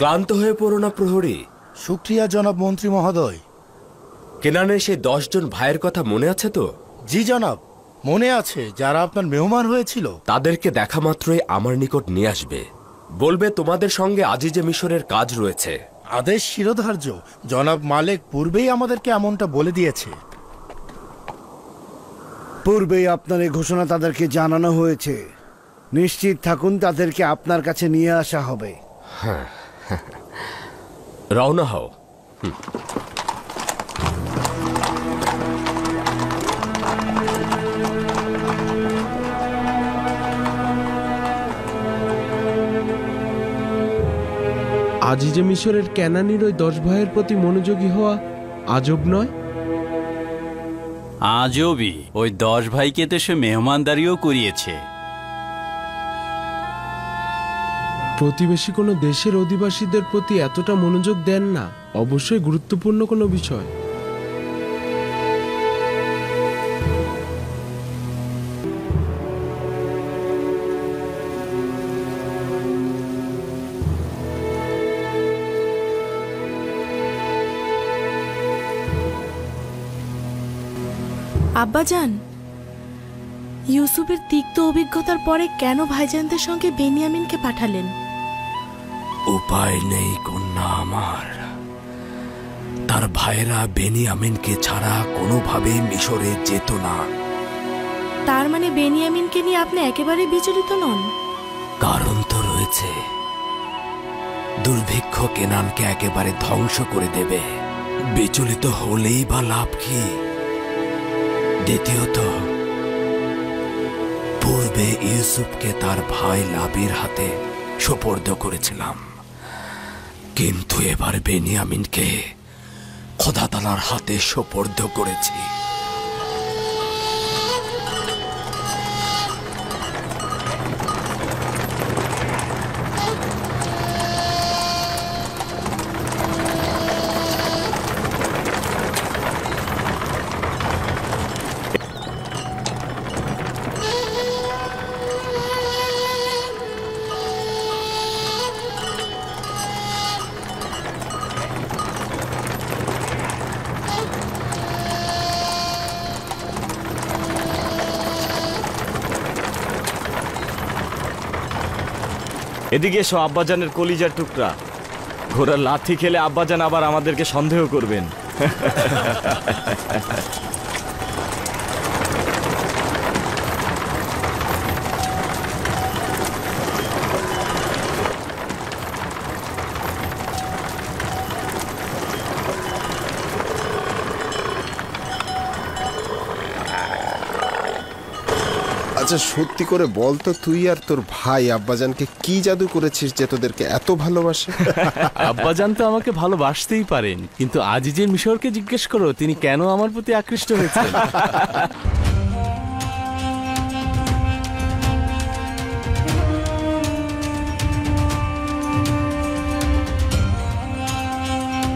ক্লান্ত হয়ে পড়ো না প্রহরী। শুক্রিয়া জনাব মন্ত্রী মহোদয়। কেনানের সেই 10 জন ভাইয়ের কথা মনে আছে তো? জি জনাব, মনে আছে, যারা আপনার মেহমান হয়েছিল। তাদেরকে দেখা মাত্রই আমার নিকট নিয়ে আসবে। বলবে তোমাদের সঙ্গে আজিজে মিশরের কাজ রয়েছে। আদেশ শিরোধার্য। জনাব মালেক পূর্বেই আমাদেরকে এমনটা বলে দিয়েছে। পূর্বেই আপনার এই ঘোষণা তাদেরকে জানানো হয়েছে। নিশ্চিত থাকুন তাদেরকে আপনার কাছে নিয়ে আসা হবে। হ্যাঁ, রওনা হও। আজিজে মিশরের ক্যানানির ওই 10 ভাইয়ের প্রতি মনোযোগী হওয়া আজব নয়? আজবই। ওই 10 ভাইকে তো সে মেহমানদারিও করিয়েছে। প্রতিবেশী কোনো দেশের অধিবাসীদের প্রতি এতটা মনোযোগ দেন না, অবশ্যই গুরুত্বপূর্ণ কোনো বিষয়। আব্বাজান, ইউসুফের তিক্ত অভিজ্ঞতার পরে কেন ভাইজানদের সঙ্গে বেনিয়ামিনকে পাঠালেন? উপায় নেই কন্যা আমার। তার ভাইরা বেনিয়ামিনকে ছাড়া কোনোভাবেই মিশরে যেত না। তার মানে বেনিয়ামিনকে নিয়ে আপনি একেবারে বিচলিত নন? কারণ তো রয়েছে। দুর্ভিক্ষ কেনানকে একেবারে ধ্বংস করে দেবে। বিচলিত হলেই বা লাভ কি? দ্বিতীয়ত, পূর্বে ইউসুফকে তার ভাই লাবির হাতে সোপর্দ করেছিলাম, কিন্তু এবার বেনিয়ামিনকে খোদা তাআলার হাতে সোপর্দ করেছি। এদিকে এসো আব্বাজানের কলিজার টুকরা। ঘোড়ার লাথি খেলে আব্বাজান আবার আমাদেরকে সন্দেহ করবেন। আচ্ছা সত্যি করে বল তো, তুই আর তোর ভাই আব্বাজানকে কি জাদু করেছিস যে তোদেরকে এত ভালোবাসে? আব্বাজান তো আমাকে ভালোবাসতেই পারেন, কিন্তু আজিজের মিশরকে জিজ্ঞেস করো তিনি কেন আমার প্রতি আকৃষ্ট হয়েছেন।